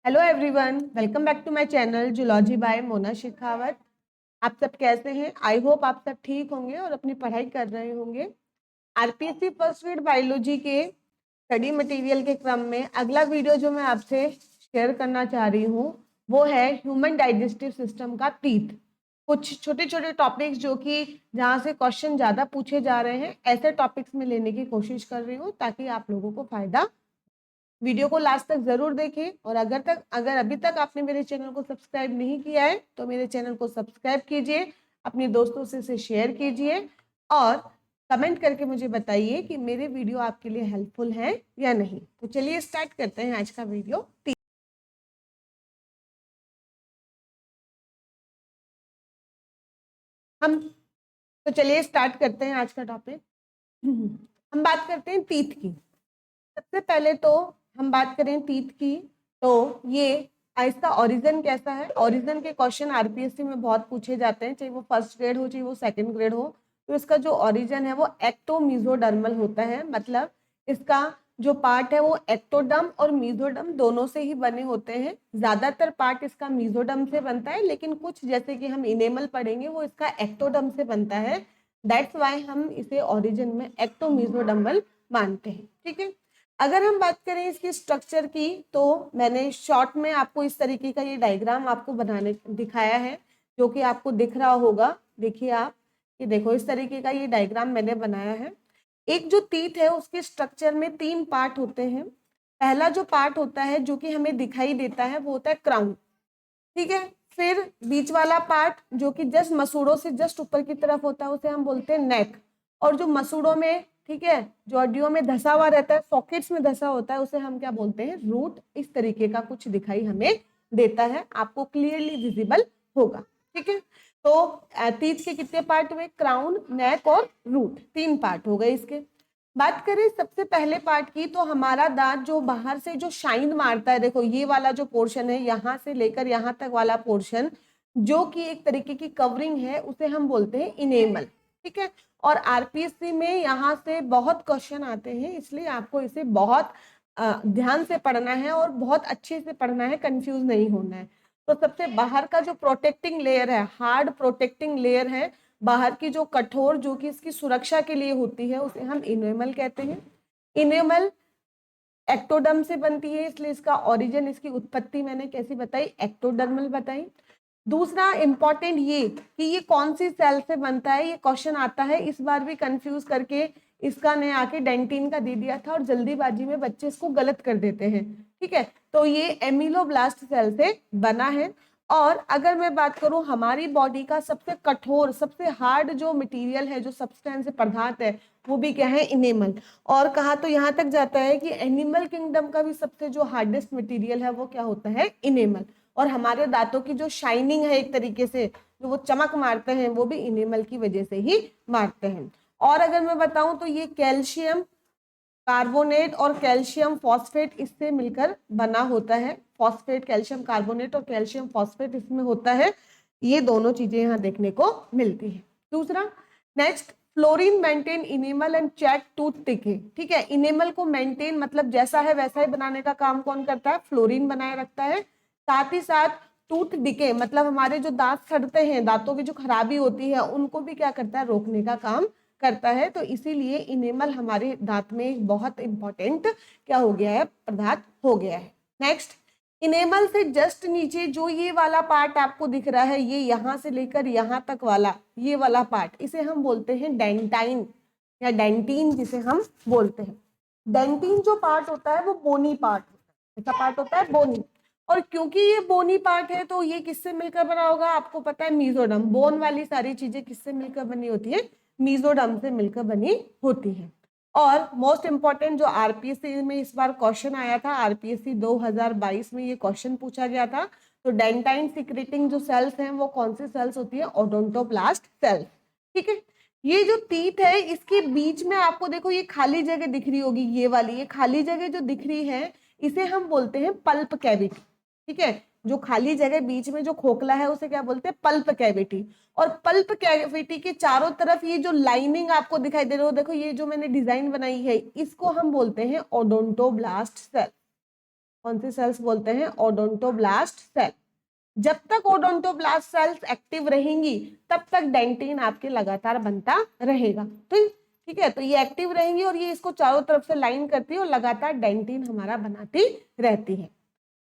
Hello everyone, welcome back to my channel zoology by Mona Shekhawat. आप सब कैसे हैं? आई होप आप सब ठीक होंगे और अपनी पढ़ाई कर रहे होंगे। आरपीएससी फर्स्ट ग्रेड बायोलॉजी के स्टडी मटेरियल के क्रम में अगला वीडियो जो मैं आपसे शेयर करना चाह रही हूँ वो है ह्यूमन डाइजेस्टिव सिस्टम का टीथ। कुछ छोटे छोटे टॉपिक्स जो कि जहाँ से क्वेश्चन ज्यादा पूछे जा रहे हैं, ऐसे टॉपिक्स में लेने की कोशिश कर रही हूँ ताकि आप लोगों को फायदा। वीडियो को लास्ट तक जरूर देखें और अगर अभी तक आपने मेरे चैनल को सब्सक्राइब नहीं किया है तो मेरे चैनल को सब्सक्राइब कीजिए, अपने दोस्तों से इसे शेयर कीजिए और कमेंट करके मुझे बताइए कि मेरे वीडियो आपके लिए हेल्पफुल है या नहीं। तो चलिए स्टार्ट करते हैं आज का वीडियो। हम तो चलिए स्टार्ट करते हैं आज का टॉपिक। हम बात करते हैं टीथ की। सबसे पहले तो हम बात करें टीथ की, तो ये इसका ओरिजिन कैसा है। ओरिजिन के क्वेश्चन आरपीएससी में बहुत पूछे जाते हैं, चाहे वो फर्स्ट ग्रेड हो चाहे वो सेकंड ग्रेड हो। तो इसका जो ओरिजिन है वो एक्टोमीजोडर्मल होता है, मतलब इसका जो पार्ट है वो एक्टोडर्म और मीजोडर्म दोनों से ही बने होते हैं। ज्यादातर पार्ट इसका मीजोडर्म से बनता है, लेकिन कुछ जैसे कि हम इनेमल पढ़ेंगे वो इसका एक्टोडर्म से बनता है। दैट्स वाई हम इसे ओरिजिन में एक्टोमीजोडर्मल मानते हैं। ठीक है, अगर हम बात करें इसकी स्ट्रक्चर की तो मैंने शॉर्ट में आपको इस तरीके का ये डायग्राम आपको बनाने दिखाया है, जो कि आपको दिख रहा होगा। देखिए आप, ये देखो इस तरीके का ये डायग्राम मैंने बनाया है। एक जो टीथ है उसके स्ट्रक्चर में तीन पार्ट होते हैं। पहला जो पार्ट होता है जो कि हमें दिखाई देता है वो होता है क्राउन। ठीक है, फिर बीच वाला पार्ट जो कि जस्ट मसूड़ों से जस्ट ऊपर की तरफ होता है उसे हम बोलते हैं नेक। और जो मसूड़ों में, ठीक है, जो हड्डियों में धसा हुआ रहता है, सॉकेट्स में धसा होता है, उसे हम क्या बोलते हैं? रूट। इस तरीके का कुछ दिखाई हमें देता है, आपको क्लियरली विजिबल होगा। ठीक है, तो टीथ के कितने पार्ट हुए? क्राउन, नेक और रूट, तीन पार्ट हो गए इसके। बात करें सबसे पहले पार्ट की, तो हमारा दांत जो बाहर से जो शाइन मारता है, देखो ये वाला जो पोर्शन है, यहां से लेकर यहां तक वाला पोर्शन जो कि एक तरीके की कवरिंग है, उसे हम बोलते हैं इनेमल। ठीक है, और आरपीएससी में यहाँ से बहुत क्वेश्चन आते हैं, इसलिए आपको इसे बहुत ध्यान से पढ़ना है और बहुत अच्छे से पढ़ना है, कंफ्यूज नहीं होना है। तो सबसे बाहर का जो प्रोटेक्टिंग लेयर है, हार्ड प्रोटेक्टिंग लेयर है, बाहर की जो कठोर, जो कि इसकी सुरक्षा के लिए होती है, उसे हम इनेमल कहते हैं। इनेमल एक्टोडर्म से बनती है, इसलिए इसका ओरिजिन, इसकी उत्पत्ति मैंने कैसी बताई? एक्टोडर्मल बताई। दूसरा इंपॉर्टेंट ये कि ये कौन सी सेल से बनता है, ये क्वेश्चन आता है, इस बार भी कंफ्यूज करके इसका ने आके डेंटिन का दे दिया था और जल्दीबाजी में बच्चे इसको गलत कर देते हैं। ठीक है, तो ये एमिलोब्लास्ट सेल से बना है। और अगर मैं बात करूं हमारी बॉडी का सबसे कठोर, सबसे हार्ड जो मटेरियल है, जो सब्सटेंस पदार्थ है, वो भी क्या है? इनेमल। और कहा तो यहाँ तक जाता है कि एनिमल किंगडम का भी सबसे जो हार्डेस्ट मटेरियल है वो क्या होता है? इनेमल। और हमारे दांतों की जो शाइनिंग है, एक तरीके से जो वो चमक मारते हैं, वो भी इनेमल की वजह से ही मारते हैं। और अगर मैं बताऊं तो ये कैल्शियम कार्बोनेट और कैल्शियम फॉस्फेट इससे मिलकर बना होता है। फॉस्फेट, कैल्शियम कार्बोनेट और कैल्शियम फॉस्फेट इसमें होता है। ये दोनों चीजें यहाँ देखने को मिलती है। दूसरा, next, fluorine maintain enamel and check tooth decay. ठीक है, इनेमल को मेंटेन मतलब जैसा है वैसा ही बनाने का काम कौन करता है? फ्लोरीन बनाए रखता है। साथ ही साथ टूथ डिके मतलब हमारे जो दांत सड़ते हैं, दांतों की जो खराबी होती है, उनको भी क्या करता है? रोकने का काम करता है। तो इसीलिए इनेमल हमारे दांत में एक बहुत इंपॉर्टेंट क्या हो गया है? पदार्थ हो गया है। नेक्स्ट, इनेमल से जस्ट नीचे जो ये वाला पार्ट आपको दिख रहा है, ये यहां से लेकर यहां तक वाला ये वाला पार्ट, इसे हम बोलते हैं डेंटाइन या डेंटीन, जिसे हम बोलते हैं। डेंटीन जो पार्ट होता है वो बोनी पार्ट होता है, ऐसा पार्ट होता है बोनी। और क्योंकि ये बोनी पार्ट है तो ये किससे मिलकर बना होगा? आपको पता है, मीजोडर्म। बोन वाली सारी चीजें किससे मिलकर बनी होती है? मीजोडर्म से मिलकर बनी होती है। और मोस्ट इंपॉर्टेंट जो आरपीएससी में इस बार क्वेश्चन आया था, आरपीएससी 2022 में ये क्वेश्चन पूछा गया था, तो डेंटाइन सिक्रेटिंग जो सेल्स हैं वो कौन सी सेल्स होती है? Odontoblast cells. ठीक है, ये जो टीथ है इसके बीच में आपको देखो ये खाली जगह दिख रही होगी, ये वाली, ये खाली जगह जो दिख रही है इसे हम बोलते हैं पल्प कैविटी। ठीक है, जो खाली जगह बीच में जो खोखला है उसे क्या बोलते हैं? Pulp cavity. और पल्प कैविटी के चारों तरफ ये जो लाइनिंग आपको दिखाई दे रही हो, देखो ये जो मैंने डिजाइन बनाई है, इसको हम बोलते हैं ओडोंटोब्लास्ट सेल। कौन सी सेल्स बोलते हैं? Odontoblast cell. जब तक ओडोंटोब्लास्ट सेल्स एक्टिव रहेंगी तब तक डेंटिन आपके लगातार बनता रहेगा। तो ठीक है, तो ये एक्टिव रहेंगी और ये इसको चारों तरफ से लाइन करती है और लगातार डेंटिन हमारा बनाती रहती है।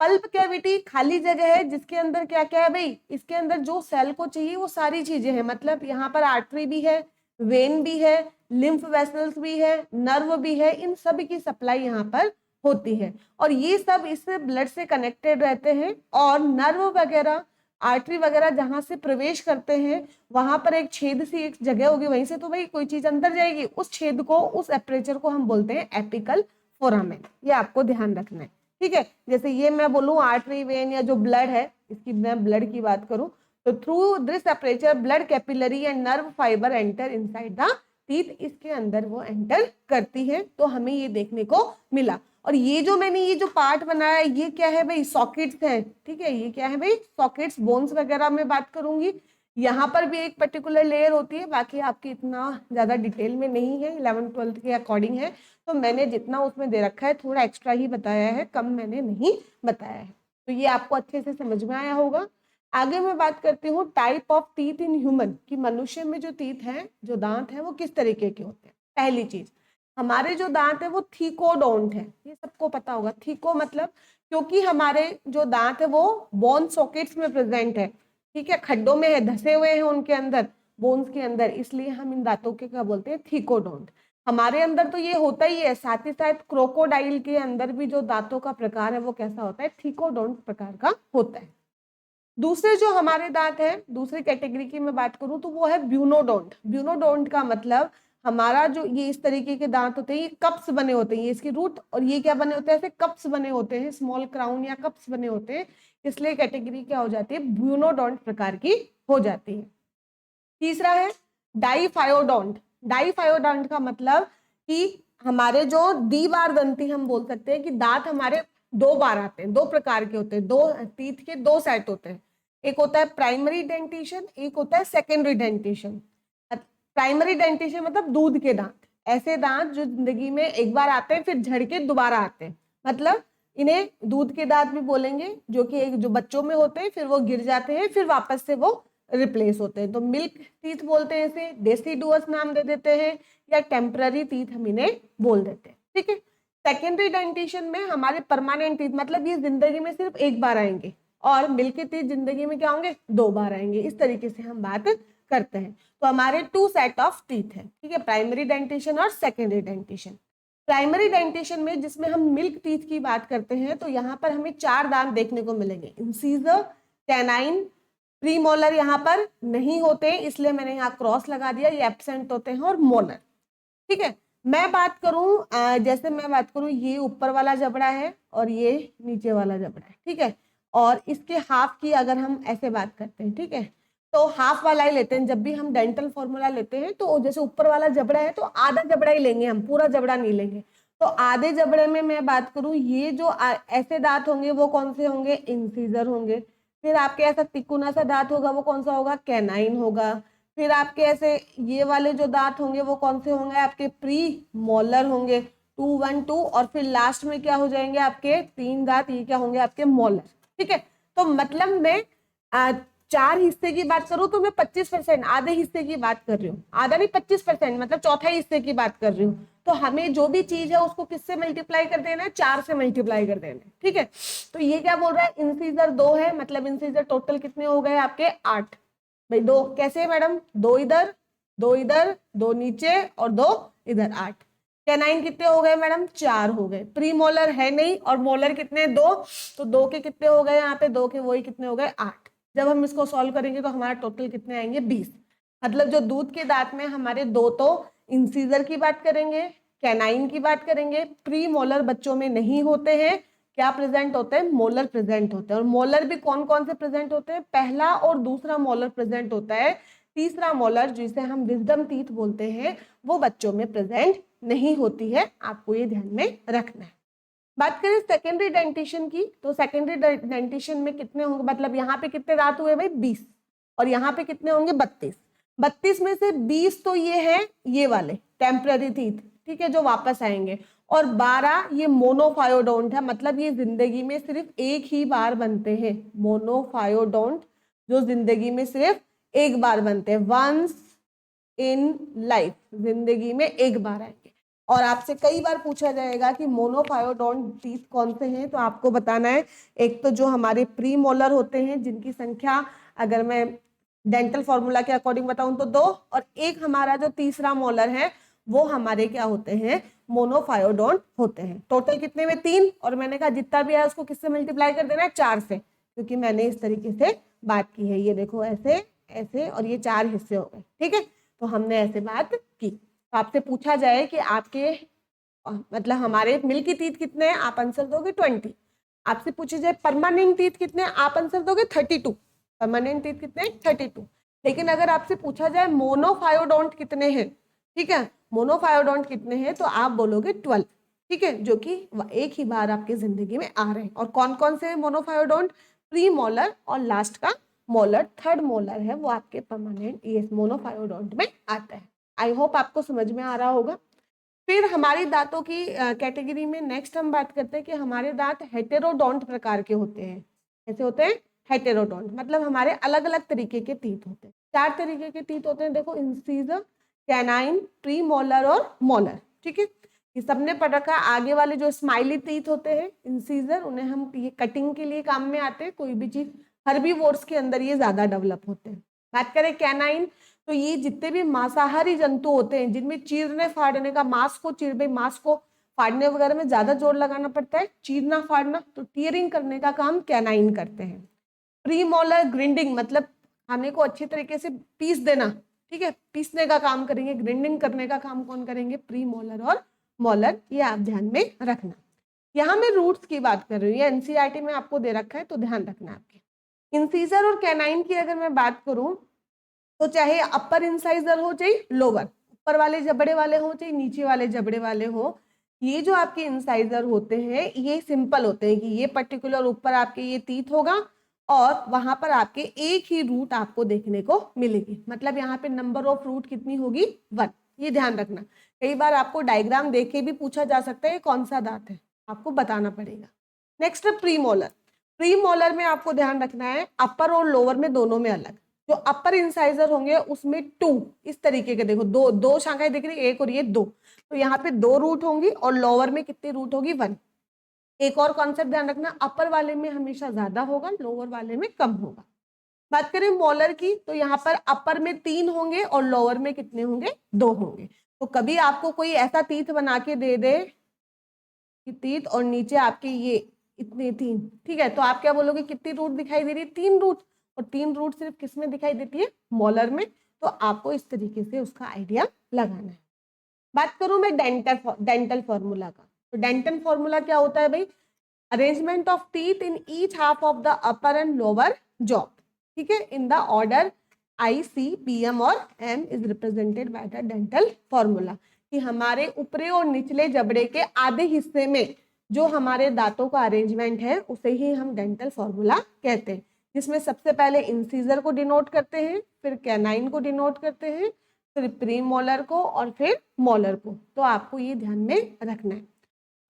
पल्प कैविटी खाली जगह है जिसके अंदर क्या क्या है भाई? इसके अंदर जो सेल को चाहिए वो सारी चीजें हैं। मतलब यहाँ पर आर्टरी भी है, वेन भी है, लिम्फ वेसल्स भी है, नर्व भी है, इन सब की सप्लाई यहाँ पर होती है और ये सब इससे ब्लड से कनेक्टेड रहते हैं। और नर्व वगैरह, आर्टरी वगैरह जहां से प्रवेश करते हैं वहां पर एक छेद सी एक जगह होगी, वहीं से तो भाई कोई चीज अंदर जाएगी। उस छेद को, उस एपरेचर को हम बोलते हैं एपिकल फोरामेन। ये आपको ध्यान रखना है, ठीक है। जैसे ये मैं बोलूं आर्टरी, वेन या जो ब्लड है, इसकी मैं ब्लड की बात करूं तो through this aperture blood capillary and nerve fibre enter inside the teeth, इसके अंदर वो एंटर करती है। तो हमें ये देखने को मिला। और ये जो मैंने ये जो पार्ट बनाया है ये क्या है भाई? सॉकेट्स है, ठीक है। ये क्या है भाई? सॉकेट्स। बोन्स वगैरह में बात करूंगी, यहाँ पर भी एक पर्टिकुलर लेयर होती है, बाकी आपकी इतना ज्यादा डिटेल में नहीं है, 11th-12th के अकॉर्डिंग है। तो मैंने जितना उसमें दे रखा है थोड़ा एक्स्ट्रा ही बताया है, कम मैंने नहीं बताया है। तो ये आपको अच्छे से समझ में आया होगा। आगे मैं बात करती हूँ type of teeth in human, कि मनुष्य में जो टीथ है, जो दांत है, वो किस तरीके के होते हैं। पहली चीज, हमारे जो दांत है वो थीकोडोंट है। ये सबको पता होगा। थीको मतलब, क्योंकि हमारे जो दांत है वो बोन सॉकेट्स में प्रेजेंट है, ठीक है, खड्डों में है, धसे हुए हैं उनके अंदर, बोन्स के अंदर, इसलिए हम इन दांतों के क्या बोलते हैं? थीकोडोंट। हमारे अंदर तो ये होता ही है, साथ ही साथ क्रोकोडाइल के अंदर भी जो दांतों का प्रकार है वो कैसा होता है? थीकोडोंट प्रकार का होता है। दूसरे जो हमारे दांत है, दूसरी कैटेगरी की मैं बात करूं तो वो है ब्यूनोडोंट। ब्यूनोडोंट का मतलब हमारा जो ये इस तरीके के दांत होते हैं, ये कप्स बने होते हैं, ये इसकी रूट, और ये क्या बने होते हैं? ऐसे कप्स बने होते हैं, स्मॉल क्राउन या कप्स बने होते हैं, इसलिए कैटेगरी क्या हो जाती है? ब्यूनोडोंट प्रकार की हो जाती है। तीसरा है डाइफायोडोंट। डाइफायोडोंट का मतलब कि हमारे जो द्विबार दंती, हम बोल सकते हैं कि दांत हमारे दो बार आते हैं, दो प्रकार के होते हैं, दो टीथ के दो सेट होते हैं। एक होता है प्राइमरी डेंटिशन, एक होता है सेकेंडरी डेंटिशन। प्राइमरी डेंटिशन मतलब दूध के दांत, ऐसे दांत जो जिंदगी में एक बार आते हैं फिर झड़ के दोबारा आते हैं, मतलब इन्हें दूध के दांत भी बोलेंगे, जो कि एक जो बच्चों में होते हैं, फिर वो गिर जाते हैं, फिर वापस से वो रिप्लेस होते हैं। तो मिल्क टीथ बोलते हैं इसे, डेसिडुअस नाम दे देते हैं, या टेम्पररी टीथ हम इन्हें बोल देते हैं, ठीक है। सेकेंडरी डेंटिशन में हमारे परमानेंट टीथ, मतलब ये जिंदगी में सिर्फ एक बार आएंगे, और मिल्की टीथ जिंदगी में क्या होंगे? दो बार आएंगे। इस तरीके से हम बात करते हैं। तो हमारे टू सेट ऑफ टीथ है, ठीक है, प्राइमरी डेंटिशन और सेकेंडरी डेंटिशन। प्राइमरी डेंटिशन में जिसमें हम मिल्क टीथ की बात करते हैं, तो यहाँ पर हमें चार दांत देखने को मिलेंगे, इंसीजर, कैनाइन, प्रीमोलर यहाँ पर नहीं होते, इसलिए मैंने यहाँ क्रॉस लगा दिया, ये एब्सेंट होते हैं, और मोलर, ठीक है। मैं बात करूं, जैसे मैं बात करूं, ये ऊपर वाला जबड़ा है और ये नीचे वाला जबड़ा है, ठीक है, और इसके हाफ की अगर हम ऐसे बात करते हैं, ठीक है, तो हाफ वाला ही लेते हैं। जब भी हम डेंटल फॉर्मूला लेते हैं तो जैसे ऊपर वाला जबड़ा है तो आधा जबड़ा ही लेंगे हम, पूरा जबड़ा नहीं लेंगे। तो आधे जबड़े में मैं बात करूं, ये जो ऐसे दांत होंगे वो कौन से होंगे? इंसीजर होंगे। फिर आपके ऐसा तिकोना सा दांत होगा वो कौन सा होगा? कैनाइन होगा। फिर आपके ऐसे ये वाले जो दांत होंगे वो कौन से होंगे? आपके प्री मोलर होंगे, 2 1 2, और फिर लास्ट में क्या हो जाएंगे? आपके तीन दांत, ये क्या होंगे? आपके मोलर, ठीक है। तो मतलब मैं चार हिस्से की बात करूं तो मैं 25%, आधे हिस्से की बात कर रही हूँ, आधा नहीं 25%, मतलब चौथाई हिस्से की बात कर रही हूँ। तो हमें जो भी चीज है उसको किससे मल्टीप्लाई कर देना है? 4 से मल्टीप्लाई कर देना है, ठीक है। तो ये क्या बोल रहा है? इंसीजर 2 है, मतलब इंसीजर टोटल कितने हो गए आपके? 8। भाई दो कैसे मैडम? दो इधर, दो इधर, दो नीचे और दो इधर, 8। कैनाइन कितने हो गए मैडम? 4 हो गए। प्री मोलर है नहीं, और मोलर कितने? 2, तो 2 के कितने हो गए यहाँ पे? 2 के वही कितने हो गए? 8। जब हम इसको सॉल्व करेंगे तो हमारा टोटल कितने आएंगे? 20। मतलब जो दूध के दांत में हमारे दो तो इंसीजर की बात करेंगे, कैनाइन की बात करेंगे, प्री मोलर बच्चों में नहीं होते हैं, क्या प्रेजेंट होते हैं? मोलर प्रेजेंट होते हैं। और मोलर भी कौन कौन से प्रेजेंट होते हैं? पहला और दूसरा मोलर प्रेजेंट होता है, तीसरा मोलर जिसे हम विजडम टीथ बोलते हैं वो बच्चों में प्रेजेंट नहीं होती है। आपको ये ध्यान में रखना है। बात करें सेकेंडरी डेंटिशन की, तो सेकेंडरी डेंटिशन में कितने होंगे? मतलब यहाँ पे कितने दांत हुए भाई? 20, और यहाँ पे कितने होंगे? 32। 32 में से 20 तो ये है, ये वाले टेम्पररी टीथ, ठीक है, जो वापस आएंगे, और 12 ये मोनोफायोडोंट है, मतलब ये जिंदगी में सिर्फ एक ही बार बनते हैं। मोनोफायोडोंट जो जिंदगी में सिर्फ एक बार बनते हैं, वंस इन लाइफ, जिंदगी में एक बार आएंगे। और आपसे कई बार पूछा जाएगा कि मोनोफायोडोंट टीथ कौन से हैं, तो आपको बताना है एक तो जो हमारे प्री मोलर होते हैं जिनकी संख्या अगर मैं डेंटल फॉर्मूला के अकॉर्डिंग बताऊं तो 2, और एक हमारा जो तीसरा मोलर है वो हमारे क्या होते हैं, मोनोफायोडोंट होते हैं। टोटल कितने में 3, और मैंने कहा जितना भी है उसको किससे मल्टीप्लाई कर देना है, 4 से, क्योंकि मैंने इस तरीके से बात की है। ये देखो ऐसे ऐसे और ये 4 हिस्से हो गए, ठीक है, तो हमने ऐसे बात की। तो आपसे पूछा जाए कि आपके मतलब हमारे मिल्की टीथ कितने हैं, आप आंसर दोगे 20। आपसे पूछे जाए परमानेंट टीथ कितने हैं, आप आंसर दोगे 32। परमानेंट टीथ कितने, 32। लेकिन अगर आपसे पूछा जाए मोनोफायोडोंट कितने हैं, ठीक है, मोनोफायोडोंट कितने हैं, तो आप बोलोगे 12, ठीक है, जो कि एक ही बार आपके जिंदगी में आ रहे हैं। और कौन कौन से मोनोफायोडोंट, प्री मोलर और लास्ट का मोलर, थर्ड मोलर है वो आपके परमानेंट ये मोनोफायोडोंट में आता है। आई होप आपको समझ में आ रहा होगा। फिर हमारी दांतों की कैटेगरी में नेक्स्ट हम बात करते हैं कि हमारे दांत हेटेरोडोंट प्रकार के होते हैं। कैसे होते हैं, हेटेरोडोंट, मतलब हमारे अलग अलग तरीके के टीथ होते हैं। 4 तरीके के टीथ होते हैं, देखो, इंसीजर, कैनाइन, प्री मोलर और मोलर, ठीक है। ये सबने पढ़ रखा है। आगे वाले जो स्माइली टीथ होते हैं, इंसीजर, उन्हें हम ये कटिंग के लिए काम में आते हैं, कोई भी चीज हर्बीवोर्स के अंदर ये ज्यादा डेवलप होते हैं। बात करें कैनाइन, तो ये जितने भी मांसाहारी जंतु होते हैं जिनमें चीरने फाड़ने का, मांस को फाड़ने वगैरह में ज्यादा जोर लगाना पड़ता है, चीरना फाड़ना, तो टीयरिंग करने का काम कैनाइन करते हैं। प्रीमोलर ग्रिंडिंग, मतलब खाने को अच्छी तरीके से पीस देना, ठीक है, पीसने का काम करेंगे। ग्रिंडिंग करने का काम कौन करेंगे, प्रीमोलर और मोलर, ये आप ध्यान में रखना। यहाँ मैं रूट्स की बात कर रही हूँ, ये एनसीईआरटी में आपको दे रखा है, तो ध्यान रखना आपके। इंसीजर और कैनाइन की अगर मैं बात करूं तो चाहे अपर इंसाइजर हो चाहे लोअर, ऊपर वाले जबड़े वाले हो चाहे नीचे वाले जबड़े वाले हो, ये जो आपके इंसाइजर होते हैं ये सिंपल होते हैं कि ये पर्टिकुलर ऊपर आपके ये टीथ होगा और वहां पर आपके एक ही रूट आपको देखने को मिलेगी, मतलब यहाँ पे नंबर ऑफ रूट कितनी होगी, 1। ये ध्यान रखना। कई बार आपको डायग्राम देख के भी पूछा जा सकता है कौन सा दांत है, आपको बताना पड़ेगा। Next premolar. प्रीमोलर में आपको ध्यान रखना है अपर और लोअर में दोनों में अलग। जो अपर इंसाइजर होंगे उसमें 2 इस तरीके के, देखो दो शाखाएं दिख रही, एक और ये 2, तो यहाँ पे 2 रूट होंगी और लोअर में कितनी रूट होगी, 1। एक और कॉन्सेप्ट ध्यान रखना, अपर वाले में हमेशा ज्यादा होगा, लोअर वाले में कम होगा। बात करें मोलर की, तो यहाँ पर अपर में 3 होंगे और लोअर में कितने होंगे, 2 होंगे। तो कभी आपको कोई ऐसा तीत बना के दे दे कि तीत और नीचे आपके ये इतने 3, ठीक है, तो आप क्या बोलोगे, कितनी रूट दिखाई दे रही है, 3 रूट, और 3 रूट सिर्फ किस में दिखाई देती है, मोलर में। तो आपको इस तरीके से उसका आइडिया लगाना है। बात करूं मैं डेंटल फॉर्मूला का, तो डेंटल फॉर्मूला क्या होता है भाई, arrangement of teeth in each half of the upper and lower jaw, ठीक है, इन द ऑर्डर ICPM और M is represented by the dental formula, कि हमारे ऊपरी और निचले जबड़े के आधे हिस्से में जो हमारे दांतों का अरेंजमेंट है उसे ही हम डेंटल फॉर्मूला कहते हैं, जिसमें सबसे पहले इंसीजर को डिनोट करते हैं, फिर कैनाइन को डिनोट करते हैं, फिर प्री मोलर को और फिर मोलर को। तो आपको ये ध्यान में रखना है।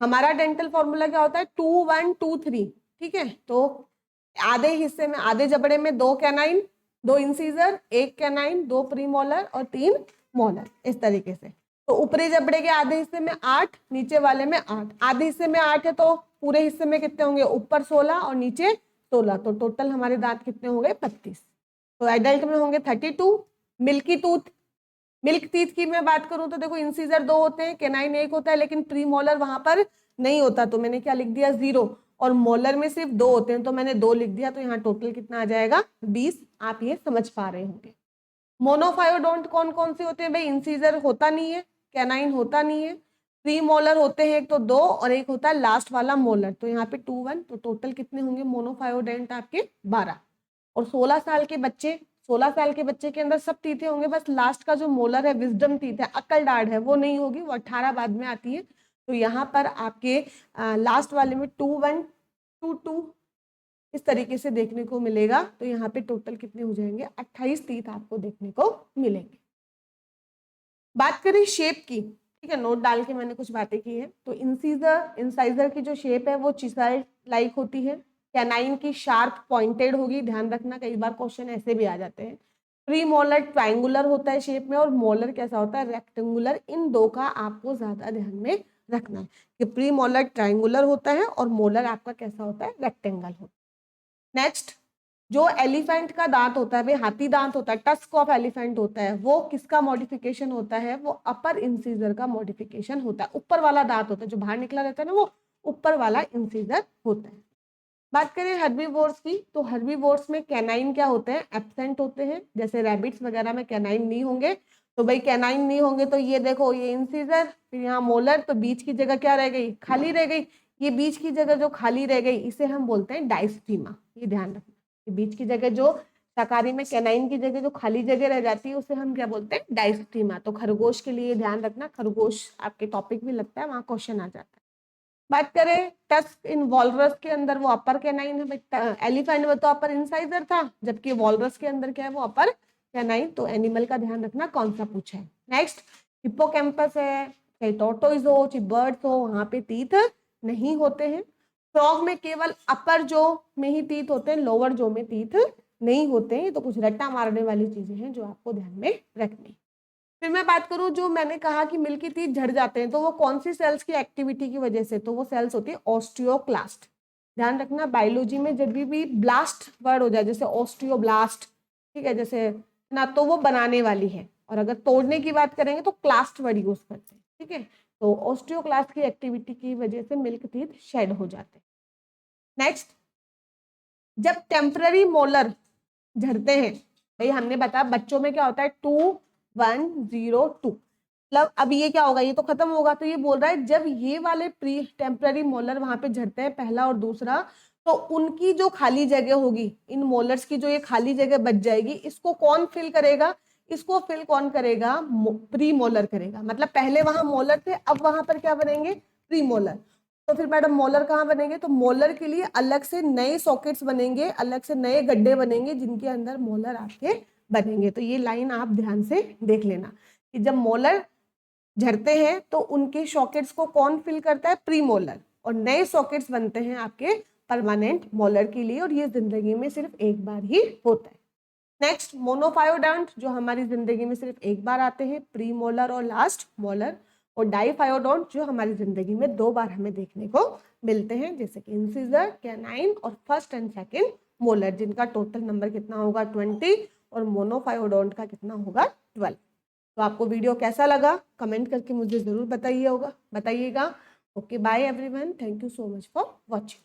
हमारा डेंटल फॉर्मूला क्या होता है, 2 1 2 3, ठीक है। तो आधे हिस्से में, आधे जबड़े में 2 canine, 2 incisor, 1 canine, 2 pre molar और 3 मोलर, इस तरीके से। तो ऊपरी जबड़े के आधे हिस्से में 8, नीचे वाले में 8। आधे हिस्से में 8 है तो पूरे हिस्से में कितने होंगे, ऊपर 16 और नीचे 16, तो टोटल हमारे दांत कितने होंगे, 32। तो एडल्ट में होंगे 32। मिल्की टूथ, मिल्क टीथ की मैं बात करूं तो देखो इंसीजर 2 होते हैं, कैनाइन 1 होता है, लेकिन प्री मोलर वहां पर नहीं होता, तो मैंने क्या लिख दिया, 0, और मोलर में सिर्फ 2 होते हैं तो मैंने 2 लिख दिया, तो यहाँ टोटल कितना आ जाएगा, 20। आप ये समझ पा रहे होंगे। मोनोफायोडोंट कौन कौन से होते हैं भाई, इंसीजर होता नहीं है, कैनाइन होता नहीं है, प्री मोलर होते हैं एक तो 2 और एक होता है लास्ट वाला मोलर, तो यहाँ पे 2 1, तो टोटल कितने होंगे मोनोफायोडेंट आपके, 12। और 16 साल के बच्चे, 16 साल के बच्चे के अंदर सब टीथे होंगे, बस लास्ट का जो मोलर है, विजडम टीथ है, अक्ल डाढ़ है, वो नहीं होगी, वो 18 बाद में आती है। तो यहाँ पर आपके लास्ट वाले में 2 1 2 2 इस तरीके से देखने को मिलेगा, तो यहाँ पे टोटल कितने हो जाएंगे, 28 टीथ आपको देखने को मिलेंगे। बात करें शेप की, ठीक है, नोट डाल के मैंने कुछ बातें की है। तो इंसाइजर की जो शेप है वो चिसाइड लाइक होती है। कैनाइन की शार्प पॉइंटेड होगी, ध्यान रखना, कई बार क्वेश्चन ऐसे भी आ जाते हैं। प्री मोलर ट्राइंगुलर होता है शेप में, और मोलर कैसा होता है, रेक्टेंगुलर। इन दो का आपको ज्यादा ध्यान में रखना है कि प्री मोलर ट्राइंगुलर होता है और मोलर आपका कैसा होता है, रेक्टेंगल होता है। नेक्स्ट, जो एलिफेंट का दांत होता है, भाई हाथी दांत होता है, टस्क ऑफ एलिफेंट होता है, वो किसका मॉडिफिकेशन होता है, वो अपर इंसीजर का मॉडिफिकेशन होता है। ऊपर वाला दांत होता है जो बाहर निकला रहता है ना, वो ऊपर वाला इंसीजर होता है। बात करें हर्बीवोर्स की, तो हर्बीवोर्स में कैनाइन क्या होते हैं, एब्सेंट होते हैं। जैसे रैबिट्स वगैरह में कैनाइन नहीं होंगे, तो भाई कैनाइन नहीं होंगे तो ये देखो, ये इंसीजर, फिर यहाँ मोलर, तो बीच की जगह क्या रह गई, खाली रह गई। ये बीच की जगह जो खाली रह गई इसे हम बोलते हैं डायस्टीमा। ये ध्यान रखना, बीच की जगह जो शाकाहारी में कैनाइन की जगह जो खाली जगह रह जाती है उसे हम क्या बोलते हैं, डायस्टीमा। तो खरगोश के लिए ध्यान रखना, खरगोश आपके टॉपिक भी लगता है, वहां क्वेश्चन आ जाता है। बात करें टस्क इन वॉलरस के अंदर, वो अपर कैनाइन है। एलिफेंट में तो अपर इंसाइजर था, जबकि वॉलरस के अंदर क्या है, वो अपर कैनाइन। तो एनिमल का ध्यान रखना कौन सा पूछा है। नेक्स्ट, हिप्पोकैम्पस है, चाहे टोर्टोइज हो चाहे बर्ड्स हो, वहां पे टीथ नहीं होते हैं। फ्रॉग में केवल अपर जो में ही टीथ होते हैं, लोअर जो में टीथ नहीं होते हैं। तो कुछ रट्टा मारने वाली चीजें हैं जो आपको ध्यान में रखनी। फिर मैं बात करूं, जो मैंने कहा कि मिल्की टीथ झड़ जाते हैं, तो वो कौन सी सेल्स की एक्टिविटी की वजह से, तो वो सेल्स होती है ऑस्टियोक्लास्ट। ध्यान रखना, बायोलॉजी में जब भी ब्लास्ट वर्ड हो जाए, जैसे ऑस्टियोब्लास्ट, ठीक है, जैसे ना, तो वो बनाने वाली है, और अगर तोड़ने की बात करेंगे तो क्लास्ट वर्ड यूज करते हैं। ठीक है, तो ऑस्टियोक्लास्ट की एक्टिविटी की वजह से मिल्क टीथ शेड हो जाते हैं। नेक्स्ट, जब टेम्पररी मोलर झड़ते हैं, भाई हमने बताया बच्चों में क्या होता है, 2102, मतलब अब ये क्या होगा, ये तो खत्म होगा। तो ये बोल रहा है जब ये वाले प्री टेम्पररी मोलर वहां पे झड़ते हैं, पहला और दूसरा, तो उनकी जो खाली जगह होगी, इन मोलर्स की जो ये खाली जगह बच जाएगी, इसको कौन फिल करेगा, इसको फिल कौन करेगा, प्री मोलर करेगा। मतलब पहले वहां मोलर थे, अब वहां पर क्या बनेंगे, प्री मोलर। तो फिर मैडम मोलर कहाँ बनेंगे, तो मोलर के लिए अलग से नए सॉकेट्स बनेंगे, अलग से नए गड्ढे बनेंगे, जिनके अंदर मोलर आपके बनेंगे। तो ये लाइन आप ध्यान से देख लेना कि जब मोलर झड़ते हैं तो उनके सॉकेट्स को कौन फिल करता है, प्री मोलर, और नए सॉकेट्स बनते हैं आपके परमानेंट मोलर के लिए, और ये जिंदगी में सिर्फ एक बार ही होता है। नेक्स्ट, मोनोफायोडोंट, जो हमारी जिंदगी में सिर्फ एक बार आते हैं, प्री मोलर और लास्ट मोलर। और डाइफायोडोंट, जो हमारी जिंदगी में 2 बार हमें देखने को मिलते हैं, जैसे कि इंसिजर, कैनाइन और फर्स्ट एंड सेकेंड मोलर, जिनका टोटल नंबर कितना होगा, 20, और मोनोफायोडोंट का कितना होगा, 12। तो आपको वीडियो कैसा लगा कमेंट करके मुझे जरूर बताइएगा। Okay, bye everyone, thank you so much for watching.